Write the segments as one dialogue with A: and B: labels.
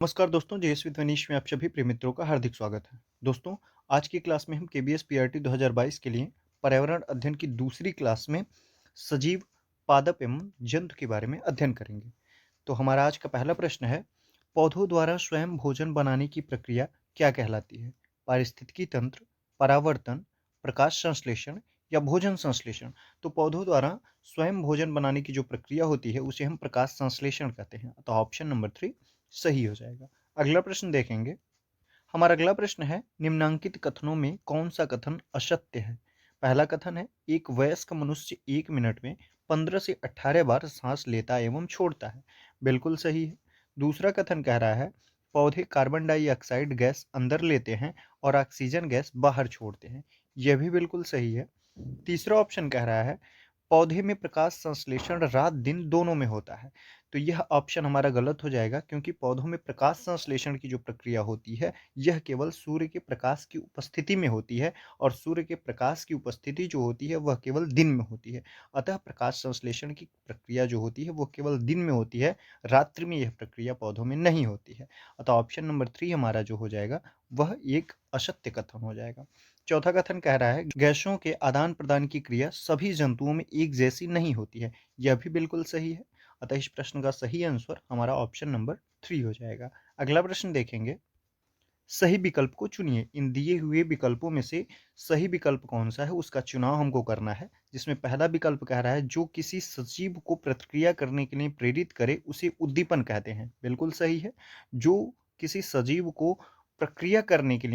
A: नमस्कार दोस्तों, जेएसवी ध्वनिश में आप सभी प्रिय मित्रों का हार्दिक स्वागत है। दोस्तों, आज की क्लास में हम केबीएस पीआरटी 2022 के लिए पर्यावरण अध्ययन की दूसरी क्लास में सजीव, पादप एवं जंतु के बारे में अध्ययन करेंगे। तो हमारा आज का पहला प्रश्न है, पौधों द्वारा स्वयं भोजन बनाने की प्रक्रिया क्या कहलाती है? पारिस्थितिकी तंत्र, परावर्तन, प्रकाश संश्लेषण या भोजन संश्लेषण? तो पौधों द्वारा स्वयं भोजन बनाने की जो प्रक्रिया होती है, उसे हम प्रकाश संश्लेषण कहते हैं। तो ऑप्शन नंबर 3 सही हो जाएगा। अगला प्रश्न देखेंगे। हमारा अगला प्रश्न है, निम्नांकित कथनों में कौन सा कथन असत्य है? पहला कथन है, एक वयस्क मनुष्य 1 मिनट में 15 से 18 बार सांस लेता एवं छोड़ता है। बिल्कुल सही है। दूसरा कथन कह रहा है, पौधे कार्बन डाइऑक्साइड गैस अंदर लेते हैं और ऑक्सीजन गैस बाहर छोड़ते हैं। यह भी बिल्कुल सही है। तीसरा ऑप्शन कह रहा है, पौधे में प्रकाश संश्लेषण रात दिन दोनों में होता है। तो यह ऑप्शन हमारा गलत हो जाएगा, क्योंकि पौधों में प्रकाश संश्लेषण की जो प्रक्रिया होती है, यह केवल सूर्य के प्रकाश की उपस्थिति में होती है और सूर्य के प्रकाश की उपस्थिति जो होती है वह केवल दिन में होती है। अतः प्रकाश संश्लेषण की प्रक्रिया जो होती है वो केवल दिन में होती है, रात्रि में यह प्रक्रिया पौधों में नहीं होती है। अतः ऑप्शन नंबर 3 हमारा जो हो जाएगा वह एक असत्य कथन हो जाएगा। चौथा कथन कह रहा है, गैसों के आदान प्रदान की क्रिया सभी जंतुओं में एक जैसी नहीं होती है। यह भी बिल्कुल सही है। अतः इस प्रश्न का सही आंसर हमारा ऑप्शन नंबर 3 हो जाएगा। अगला प्रश्न देखेंगे। सही विकल्प को चुनिए। इन दिए हुए विकल्पों में से सही विकल्प कौन सा है, उसका चुनाव हमको करना है। जिसमें पहला विकल्प कह रहा है, जो किसी सजीव को प्रतिक्रिया करने के लिए प्रेरित करे उसे उद्दीपन कहते हैं। बिल्कुल सही है। जो किसी सजीव को प्रतिक्रिया करने के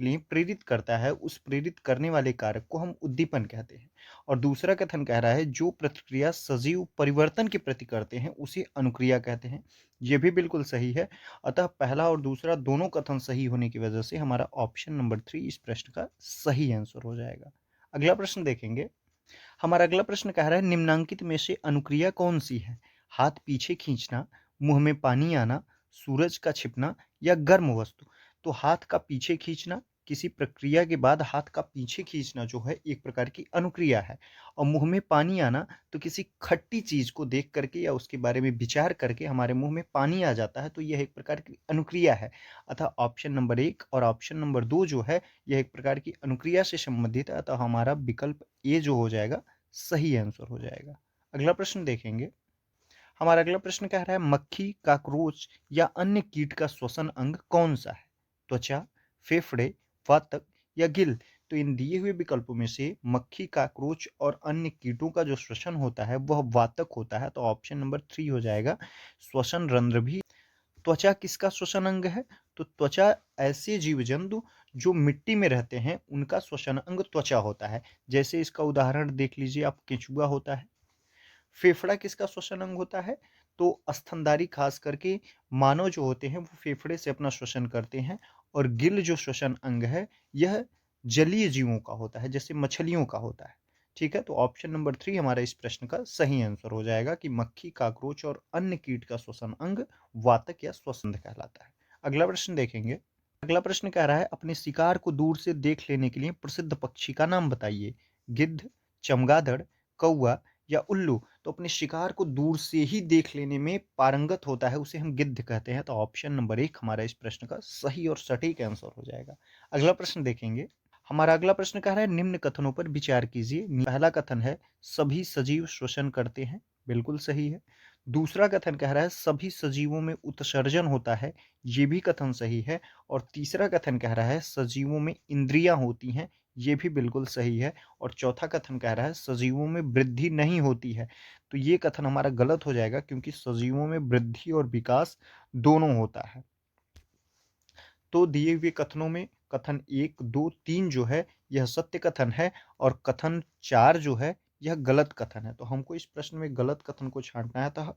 A: लिए प्रेरित करता है, उस प्रेरित करने वाले कारक को हम उद्दीपन कहते हैं। और दूसरा कथन कह रहा है, जो प्रतिक्रिया सजीव परिवर्तन के प्रति करते हैं उसे अनुक्रिया कहते हैं। यह भी बिल्कुल सही है। अतः पहला और दूसरा दोनों कथन सही होने की वजह से हमारा ऑप्शन नंबर 3 इस प्रश्न का सही आंसर हो जाएगा। अगला प्रश्न देखेंगे। हमारा अगला प्रश्न कह रहा है, निम्नांकित में से अनुक्रिया कौन सी है? हाथ पीछे खींचना, मुंह में पानी आना, सूरज का छिपना या गर्म वस्तु? तो हाथ का पीछे खींचना, किसी प्रक्रिया के बाद हाथ का पीछे खींचना जो है एक प्रकार की अनुक्रिया है। और मुंह में पानी आना, तो किसी खट्टी चीज को देख करके या उसके बारे में विचार करके हमारे मुंह में पानी आ जाता है, तो यह एक प्रकार की अनुक्रिया है। अतः ऑप्शन नंबर 1 और ऑप्शन नंबर 2 जो है यह एक प्रकार की अनुक्रिया से संबंधित है। अतः हमारा विकल्प ए जो हो जाएगा सही आंसर हो जाएगा। अगला प्रश्न देखेंगे। हमारा अगला प्रश्न कह रहा है, मक्खी, कॉकरोच या अन्य कीट का श्वसन अंग कौन सा है? त्वचा, फेफड़े, वातक या गिल? तो इन दिए हुए विकल्पों में से मक्खी, कॉकरोच और अन्य कीटों का जो श्वसन होता है वह वातक होता है। तो ऑप्शन नंबर 3 हो जाएगा। श्वसन रंध्र भी। त्वचा किसका श्वसन अंग है? तो त्वचा ऐसे जीव जंतु जो मिट्टी में रहते हैं उनका श्वसन अंग त्वचा होता है। जैसे इसका उदाहरण देख लीजिए आप, केंचुआ होता है। फेफड़ा किसका श्वसन अंग होता है? तो स्तनधारी खास करके मानव जो होते हैं वो फेफड़े से अपना श्वसन करते हैं। और गिल जो श्वसन अंग है यह जलीय जीवों का होता है, जैसे मछलियों का होता है। ठीक है, तो ऑप्शन नंबर 3 हमारा इस प्रश्न का सही आंसर हो जाएगा कि मक्खी, कॉकरोच और अन्य कीट का श्वसन अंग वातक या श्वसन कहलाता है। अगला प्रश्न देखेंगे। अगला प्रश्न कह रहा है, अपने शिकार को दूर से देख लेने के लिए प्रसिद्ध पक्षी का नाम बताइए। गिद्ध, चमगादड़, कौवा या उल्लू? तो अपने शिकार को दूर से ही देख लेने में पारंगत होता है, उसे हम गिद्ध कहते हैं। तो ऑप्शन नंबर 1 हमारा इस प्रश्न का सही और सटीक आंसर हो जाएगा। अगला प्रश्न देखेंगे। हमारा अगला प्रश्न कह रहा है, निम्न कथनों पर विचार कीजिए। पहला कथन है, सभी सजीव श्वसन करते हैं। बिल्कुल सही है। दूसरा कथन कह रहा है, सभी सजीवों में उत्सर्जन होता है। ये भी कथन सही है। और तीसरा कथन कह रहा है, सजीवों में इंद्रियां होती हैं। ये भी बिल्कुल सही है। और चौथा कथन कह रहा है, सजीवों में वृद्धि नहीं होती है। तो ये कथन हमारा गलत हो जाएगा, क्योंकि सजीवों में वृद्धि और विकास दोनों होता है। तो दिए हुए कथनों में कथन 1, 2, 3 जो है यह सत्य कथन है और कथन 4 जो है यह गलत कथन है। तो हमको इस प्रश्न में गलत कथन को छांटना है। तो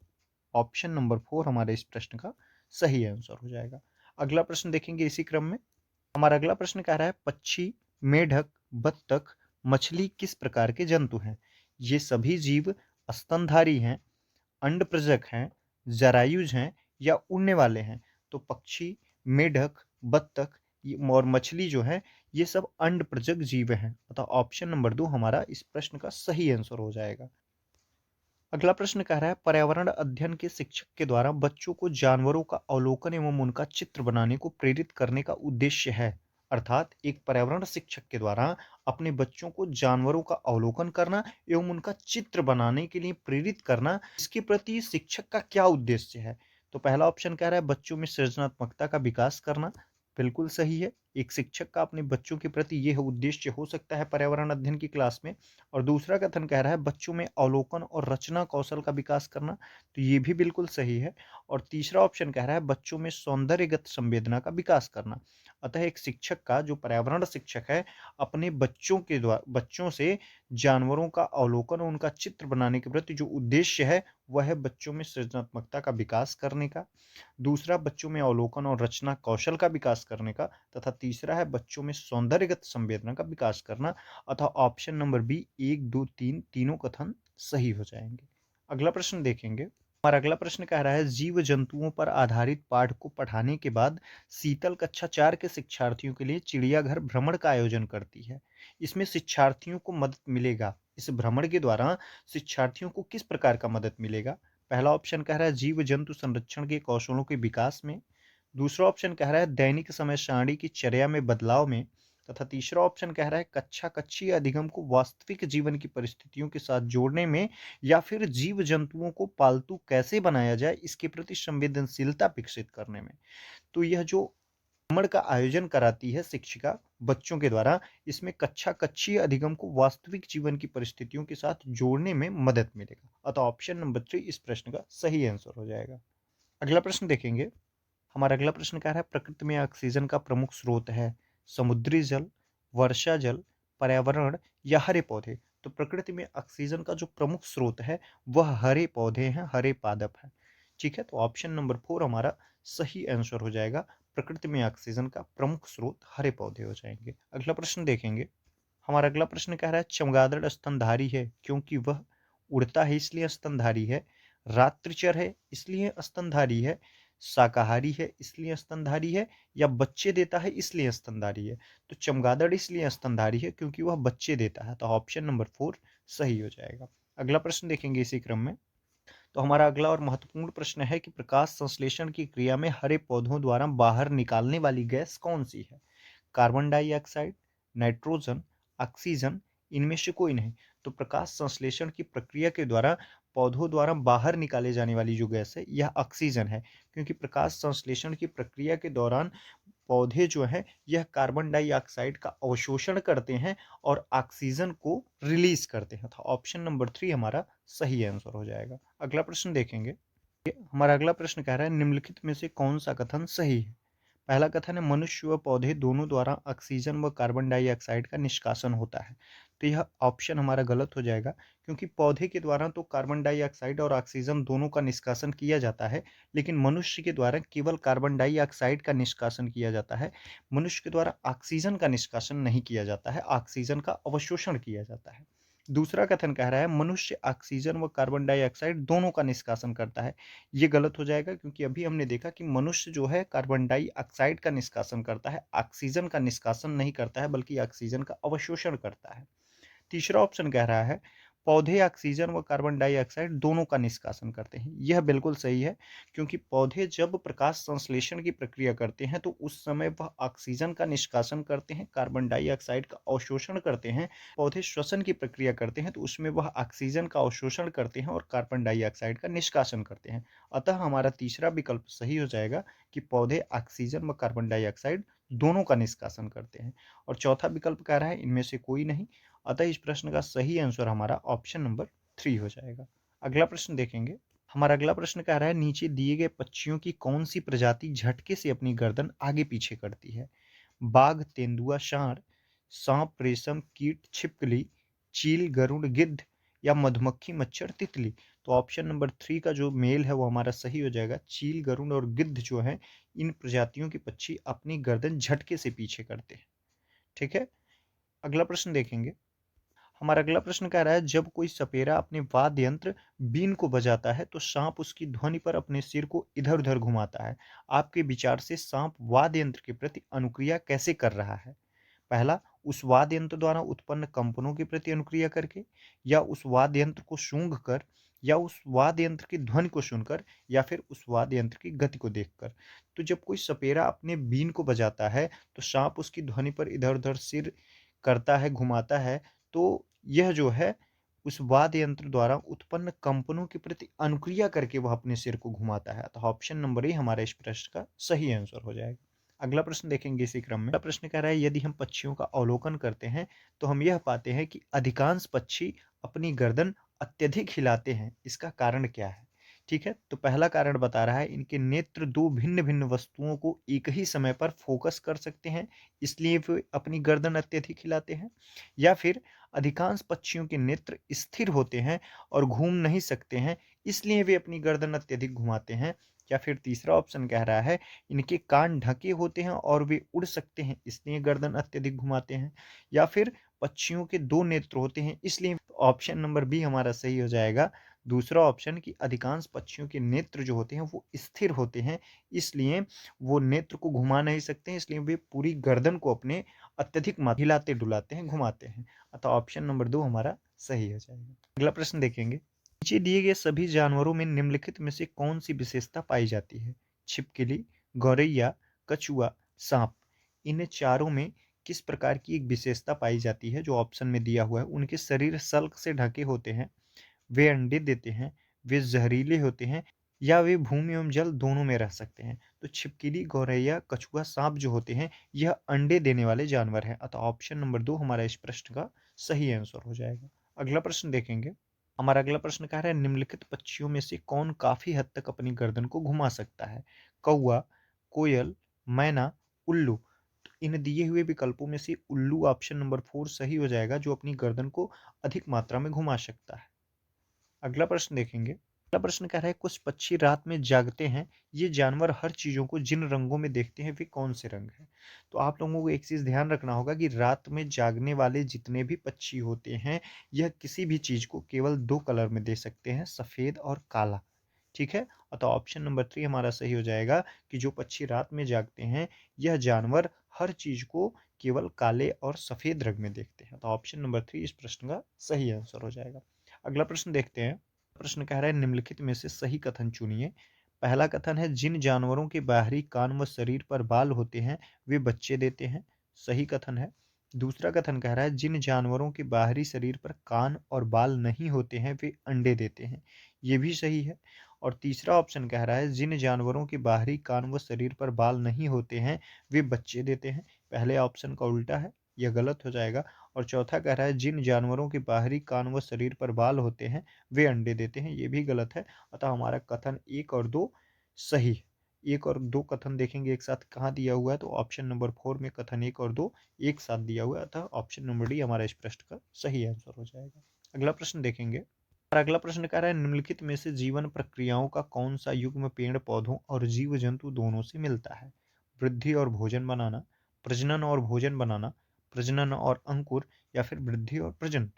A: ऑप्शन नंबर 4 हमारे इस प्रश्न का सही आंसर हो जाएगा। अगला प्रश्न देखेंगे इसी क्रम में। हमारा अगला प्रश्न कह रहा है, पक्षी, मेढक, बत्तख, मछली किस प्रकार के जंतु हैं? ये सभी जीव स्तनधारी हैं, अंडप्रजक हैं, जरायुज हैं या उड़ने वाले हैं? तो पक्षी, मेढक, बत्तख और मछली जो है ये सब अंडप्रजक जीव हैं। अतः ऑप्शन नंबर 2 हमारा इस प्रश्न का सही आंसर हो जाएगा। अगला प्रश्न कह रहा है पर्यावरण अध्ययन के शिक्षक के द्वारा बच्चों को जानवरों का अवलोकन एवं उनका चित्र बनाने को प्रेरित करने का उद्देश्य है। अर्थात एक पर्यावरण शिक्षक के द्वारा अपने बच्चों को जानवरों का अवलोकन करना एवं उनका चित्र बनाने के लिए प्रेरित करना, इसके प्रति शिक्षक का क्या उद्देश्य है? तो पहला ऑप्शन कह रहा है बच्चों में सृजनात्मकता का विकास करना। बिल्कुल सही है। एक शिक्षक का अपने बच्चों के प्रति यह उद्देश्य हो सकता है पर्यावरण अध्ययन की क्लास में। और दूसरा कथन कह रहा है बच्चों में अवलोकन और रचना कौशल का विकास करना, तो ये भी बिल्कुल सही है। और तीसरा ऑप्शन कह रहा है बच्चों में सौंदर्यगत संवेदना का विकास करना। अतः एक शिक्षक का, जो पर्यावरण शिक्षक है, अपने बच्चों से जानवरों का अवलोकन और उनका चित्र बनाने के प्रति जो उद्देश्य है वह है बच्चों में सृजनात्मकता का विकास करने का, दूसरा बच्चों में अवलोकन और रचना कौशल का विकास करने का, तथा तीसरा है बच्चों में सौंदर्यगत संवेदना का विकास करना। अतः ऑप्शन नंबर बी 1, 2, 3 तीनों कथन सही हो जाएंगे। अगला प्रश्न देखेंगे। हमारा अगला प्रश्न कह रहा है जीव जंतुओं पर आधारित पाठ को पढ़ाने के बाद शीतल कक्षा 4 के शिक्षार्थियों के लिए चिड़ियाघर भ्रमण का आयोजन करती है। इसमें शिक्षार्थियों को मदद मिलेगा। इस भ्रमण के द्वारा शिक्षार्थियों को किस प्रकार का मदद मिलेगा? पहला ऑप्शन कह रहा है जीव जंतु संरक्षण के कौशलों के विकास में, दूसरा ऑप्शन कह रहा है दैनिक समय सारणी की चर्या में बदलाव में, तथा तीसरा ऑप्शन कह रहा है कक्षा कक्षीय अधिगम को वास्तविक जीवन की परिस्थितियों के साथ जोड़ने में, या फिर जीव जंतुओं को पालतू कैसे बनाया जाए इसके प्रति संवेदनशीलता विकसित करने में। तो यह जो भ्रमण का आयोजन कराती है शिक्षिका बच्चों के द्वारा, इसमें कक्षा कक्षीय अधिगम को वास्तविक जीवन की परिस्थितियों के साथ जोड़ने में मदद मिलेगा। अतः ऑप्शन नंबर 3 इस प्रश्न का सही आंसर हो जाएगा। अगला प्रश्न देखेंगे। हमारा अगला प्रश्न क्या है? प्रकृति में ऑक्सीजन का प्रमुख स्रोत है समुद्री जल, वर्षा जल, पर्यावरण या हरे पौधे। तो प्रकृति में ऑक्सीजन का जो प्रमुख स्रोत है वह हरे पौधे हैं, हरे पादप हैं। ठीक है, तो ऑप्शन नंबर 4 हमारा सही आंसर हो जाएगा। प्रकृति में ऑक्सीजन का प्रमुख स्रोत हरे पौधे हो जाएंगे। अगला प्रश्न देखेंगे। हमारा अगला प्रश्न कह रहा है चमगादड़ स्तनधारी है क्योंकि वह उड़ता है इसलिए स्तनधारी है, रात्रिचर है इसलिए स्तनधारी है, शाकाहारी है इसलिए स्तनधारी है, या बच्चे देता है इसलिए स्तनधारी है। तो चमगादड़ इसलिए स्तनधारी है क्योंकि वह बच्चे देता है, तो ऑप्शन नंबर 4 सही हो जाएगा। अगला प्रश्न देखेंगे इसी क्रम में। तो हमारा अगला और महत्वपूर्ण प्रश्न है कि प्रकाश संश्लेषण की क्रिया में हरे पौधों द्वारा बाहर निकालने वाली गैस कौन सी है? कार्बन डाइऑक्साइड, नाइट्रोजन, ऑक्सीजन, इनमें से कोई नहीं। तो प्रकाश संश्लेषण की प्रक्रिया के द्वारा पौधों द्वारा बाहर निकाले जाने वाली जो गैस है यह ऑक्सीजन है, क्योंकि प्रकाश संश्लेषण की प्रक्रिया के दौरान पौधे जो हैं यह कार्बन डाइऑक्साइड का अवशोषण करते हैं और ऑक्सीजन को रिलीज करते हैं। तो ऑप्शन नंबर 3 हमारा सही आंसर हो जाएगा। अगला प्रश्न देखेंगे। हमारा अगला प्रश्न कह रहा है निम्नलिखित में से कौन सा कथन सही है? पहला कथन है मनुष्य व पौधे दोनों द्वारा ऑक्सीजन व कार्बन डाइऑक्साइड का निष्कासन होता है। तो यह ऑप्शन हमारा गलत हो जाएगा, क्योंकि पौधे के द्वारा तो कार्बन डाइऑक्साइड और ऑक्सीजन दोनों का निष्कासन किया जाता है, लेकिन मनुष्य के द्वारा केवल कार्बन डाइऑक्साइड का निष्कासन किया जाता है। मनुष्य के द्वारा ऑक्सीजन का निष्कासन नहीं किया जाता है, ऑक्सीजन का अवशोषण किया जाता है। दूसरा कथन कह रहा है मनुष्य ऑक्सीजन व कार्बन डाइऑक्साइड दोनों का निष्कासन करता है। ये गलत हो जाएगा, क्योंकि अभी हमने देखा कि मनुष्य जो है कार्बन डाइऑक्साइड का निष्कासन करता है, ऑक्सीजन का निष्कासन नहीं करता है, बल्कि ऑक्सीजन का अवशोषण करता है। तीसरा ऑप्शन कह रहा है पौधे ऑक्सीजन व कार्बन डाइऑक्साइड दोनों का निष्कासन करते हैं। यह बिल्कुल सही है, क्योंकि पौधे जब प्रकाश संश्लेषण की प्रक्रिया करते हैं तो उस समय वह ऑक्सीजन का निष्कासन करते हैं, कार्बन डाइऑक्साइड का अवशोषण करते हैं। पौधे श्वसन की प्रक्रिया करते हैं तो उसमें वह ऑक्सीजन का अवशोषण करते हैं और कार्बन डाइऑक्साइड का निष्कासन करते हैं। अतः हमारा तीसरा विकल्प सही हो जाएगा कि पौधे ऑक्सीजन व कार्बन डाइऑक्साइड दोनों का निष्कासन करते हैं। और चौथा विकल्प कह रहा है इनमें से कोई नहीं। अतः इस प्रश्न का सही आंसर हमारा ऑप्शन नंबर 3 हो जाएगा। अगला प्रश्न देखेंगे। हमारा अगला प्रश्न कह रहा है नीचे दिए गए पक्षियों की कौन सी प्रजाति झटके से अपनी गर्दन आगे पीछे करती है? बाघ, तेंदुआ, सांड, सांप, रेशम कीट, छिपकली, चील, गरुड़, गिद्ध, या मधुमक्खी, मच्छर, तितली। तो ऑप्शन नंबर 3 का जो मेल है वो हमारा सही हो जाएगा। चील, गरुड़ और गिद्ध जो है इन प्रजातियों के पक्षी अपनी गर्दन झटके से पीछे करते हैं। ठीक है, अगला प्रश्न देखेंगे। हमारा अगला प्रश्न कह रहा है जब कोई सपेरा अपने वाद्य यंत्र बीन को बजाता है तो सांप उसकी ध्वनि पर अपने सिर को इधर उधर घुमाता है। आपके विचार से सांप वाद्य यंत्र के प्रति अनुक्रिया कैसे कर रहा है? पहला, उस वाद्य यंत्र द्वारा उत्पन्न कंपनों के प्रति अनुक्रिया करके, या उस वाद्य यंत्र को सूंघ कर, या उस वाद्य यंत्र की ध्वनि को सुनकर या फिर उस वाद्य यंत्र की गति को देखकर। तो जब कोई सपेरा अपने बीन को बजाता है, तो साँप उसकी ध्वनि पर इधर-उधर सिर करता है, घुमाता है, तो यह जो है उस वाद्य यंत्र द्वारा उत्पन्न कंपनों के प्रति अनुक्रिया करके वह अपने सिर को घुमाता है। तो ऑप्शन नंबर ए हमारे इस प्रश्न का सही आंसर हो जाएगा। अगला प्रश्न देखेंगे इसी क्रम में। अगला प्रश्न कह रहा है यदि हम पक्षियों का अवलोकन करते हैं, तो हम यह पाते हैं कि अधिकांश पक्षी अपनी गर्दन अत्यधिक हिलाते हैं। इसका कारण क्या है? ठीक है, तो पहला कारण बता रहा है इनके नेत्र 2 भिन्न-भिन्न वस्तुओं को एक ही समय पर फ़ोकस कर सकते हैं, इसलिए वे अपनी गर्दन अत्यधिक हिलाते हैं। या फिर अधिकांश पक्षियों के नेत्र स्थिर होते हैं और घूम नहीं सकते हैं, इसलिए वे अपनी गर्दन अत्यधिक घुमाते हैं। या फिर तीसरा ऑप्शन कह रहा है इनके कान ढके होते हैं और वे उड़ सकते हैं, इसलिए गर्दन अत्यधिक घुमाते हैं। या फिर पक्षियों के 2 नेत्र होते हैं, इसलिए ऑप्शन नंबर बी हमारा सही हो जाएगा। दूसरा ऑप्शन कि अधिकांश पक्षियों के नेत्र जो होते हैं वो स्थिर होते हैं, इसलिए वो नेत्र को घुमा नहीं सकते हैं, इसलिए वे पूरी गर्दन को अपने अत्यधिक हिलाते-डुलाते हैं, घुमाते हैं। अतः ऑप्शन नंबर 2 हमारा सही हो जाएगा। अगला प्रश्न देखेंगे। नीचे दिए गए सभी जानवरों में निम्नलिखित में से कौन-सी विशेषता पाई जाती है? छिपकली, गौरैया, कछुआ, साँप। इन चारों में किस प्रकार की एक विशेषता पाई जाती है जो ऑप्शन में दिया हुआ है? उनके शरीर सल्क से ढके होते हैं, वे अंडे देते हैं, वे जहरीले होते हैं या वे भूमि एवं जल दोनों में रह सकते हैं। तो छिपकली, गौरैया, कछुआ, साँप जो होते हैं, यह अंडे देने वाले जानवर हैं। अतः ऑप्शन नंबर 2 हमारा इस प्रश्न का सही आंसर हो जाएगा। अगला प्रश्न देखेंगे। हमारा अगला प्रश्न कह रहा है निम्नलिखित पक्षियों में से कौन काफ़ी हद तक अपनी गर्दन को घुमा सकता है? कौवा, कोयल, मैना, उल्लू। तो इन दिए हुए विकल्पों में से उल्लू ऑप्शन नंबर 4 सही हो जाएगा जो अपनी गर्दन को अधिक मात्रा में घुमा सकता है। अगला प्रश्न देखेंगे। अगला प्रश्न कह रहा है कुछ पक्षी रात में जागते हैं। ये जानवर हर चीज़ों को जिन रंगों में देखते हैं वे कौन से रंग हैं? तो आप लोगों को एक चीज़ ध्यान रखना होगा कि रात में जागने वाले जितने भी पक्षी होते हैं, यह किसी भी चीज़ को केवल 2 कलर में देख सकते हैं, सफ़ेद और काला। ठीक है? अतः ऑप्शन नंबर 3 हमारा सही हो जाएगा कि जो पक्षी रात में जागते हैं, यह जानवर हर चीज़ को केवल काले और सफ़ेद रंग में देखते हैं। तो ऑप्शन नंबर 3 इस प्रश्न का सही आंसर हो जाएगा। अगला प्रश्न देखते हैं। प्रश्न कह रहा है निम्नलिखित में से सही कथन चुनिए। पहला कथन है जिन जानवरों के बाहरी कान व शरीर पर बाल होते हैं वे बच्चे देते हैं। सही कथन है। दूसरा कथन कह रहा है जिन जानवरों के बाहरी शरीर पर कान और बाल नहीं होते हैं वे अंडे देते हैं। ये भी सही है। और तीसरा ऑप्शन कह रहा है जिन जानवरों के बाहरी कान व शरीर पर बाल नहीं होते हैं वे बच्चे देते हैं। पहले ऑप्शन का उल्टा है, यह गलत हो जाएगा। और चौथा कह रहा है जिन जानवरों के बाहरी कान व शरीर पर बाल होते हैं वे अंडे देते हैं, ये भी गलत है। अतः हमारा कथन 1 और 2 सही है। 1 और 2 कथन देखेंगे एक साथ कहाँ दिया हुआ है, तो ऑप्शन नंबर 4 में कथन 1 और 2 एक साथ दिया हुआ है, अतः ऑप्शन नंबर डी हमारा इस प्रश्न का सही आंसर हो जाएगा। अगला प्रश्न देखेंगे। और अगला प्रश्न कह रहा है निम्नलिखित में से जीवन प्रक्रियाओं का कौन सा युग्म पेड़ पौधों और जीव जंतु दोनों से मिलता है? वृद्धि और भोजन बनाना, प्रजनन और भोजन बनाना, प्रजनन और अंकुर या फिर वृद्धि और प्रजनन।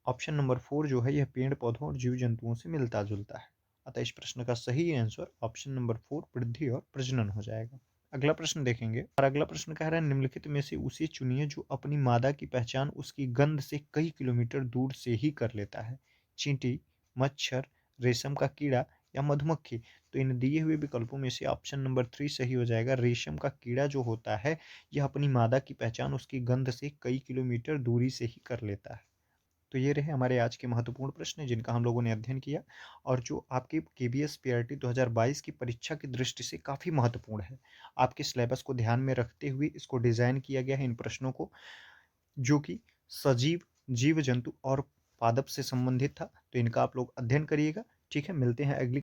A: ऑप्शन नंबर 4 जो है यह पेड़ पौधों और जीव जंतुओं से मिलता जुलता है। अतः इस प्रश्न का सही आंसर ऑप्शन नंबर 4 वृद्धि और प्रजनन हो जाएगा। अगला प्रश्न देखेंगे। और अगला प्रश्न कह रहा है निम्नलिखित में से उसे चुनिए जो अपनी मादा की पहचान उसकी गंध से कई किलोमीटर दूर से ही कर लेता है। चींटी, मच्छर, रेशम का कीड़ा या मधुमक्खी। तो इन दिए हुए विकल्पों में से ऑप्शन नंबर 3 सही हो जाएगा। रेशम का कीड़ा जो होता है यह अपनी मादा की पहचान उसकी गंध से कई किलोमीटर दूरी से ही कर लेता है। तो ये रहे हमारे आज के महत्वपूर्ण प्रश्न जिनका हम लोगों ने अध्ययन किया और जो आपके केबीएस पीआरटी 2022 की परीक्षा की दृष्टि से काफ़ी महत्वपूर्ण है। आपके सिलेबस को ध्यान में रखते हुए इसको डिज़ाइन किया गया है इन प्रश्नों को, जो कि सजीव, जीव जंतु और पादप से संबंधित था। तो इनका आप लोग अध्ययन करिएगा। ठीक है, मिलते हैं अगली